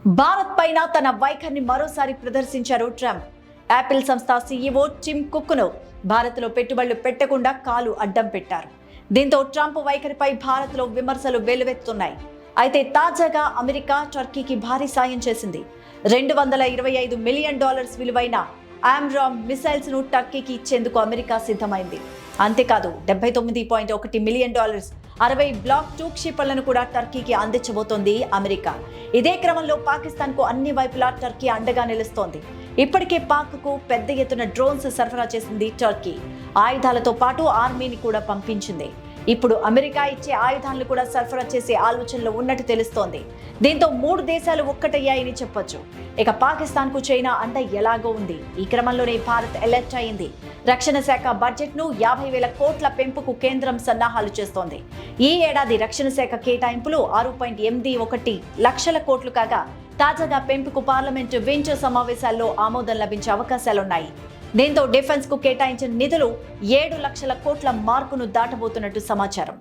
భారత్ పైన తన వైఖరిని మరోసారి ప్రదర్శించారు ట్రంప్. యాపిల్ సంస్థ సీఈఓ టిమ్ కుక్ను భారత్లో పెట్టుబడులు పెట్టకుండా కాలు అడ్డం పెట్టారు. దీంతో ట్రంప్ వైఖరిపై భారత్లో విమర్శలు వెల్లువెత్తుతున్నాయి. అయితే తాజాగా అమెరికా టర్కీకి భారీ సాయం చేసింది. $225 మిలియన్ విలువైన ఆమ్రామ్ మిసైల్స్ ను టర్కీకి ఇచ్చేందుకు అమెరికా సిద్ధమైంది. అంతేకాదు $79.1 మిలియన్ 60 బ్లాక్ 2 క్షిపణులను కూడా టర్కీకి అందించబోతోంది అమెరికా. ఇదే క్రమంలో పాకిస్తాన్ కు అన్ని వైపులా టర్కీ అండగా నిలుస్తోంది. ఇప్పటికే పాక్ కు పెద్ద ఎత్తున డ్రోన్స్ సరఫరా చేసింది టర్కీ. ఆయుధాలతో పాటు ఆర్మీని కూడా పంపించింది. ఇప్పుడు అమెరికా ఇచ్చే ఆయుధాలను కూడా సరఫరా చేసే ఆలోచనలో ఉన్నట్టు తెలుస్తోంది. దీంతో 3 దేశాలు ఒక్కటయ్యాయని చెప్పొచ్చు. ఇక పాకిస్తాన్ కు చైనా అండ ఎలాగో ఉంది. ఈ క్రమంలోనే భారత్ అలర్ట్ అయింది. రక్షణ శాఖ బడ్జెట్ ను 50,000 కోట్ల పెంపుకు కేంద్రం సన్నాహాలు చేస్తోంది. ఈ ఏడాది రక్షణ శాఖ కేటాయింపులు 6.81 లక్షల కోట్లు కాగా, తాజాగా పెంపుకు పార్లమెంటు వింటర్ సమావేశాల్లో ఆమోదం లభించే అవకాశాలున్నాయి. దీంతో డిఫెన్స్ కు కేటాయించిన నిధులు 7 లక్షల కోట్ల మార్కును దాటబోతున్నట్టు సమాచారం.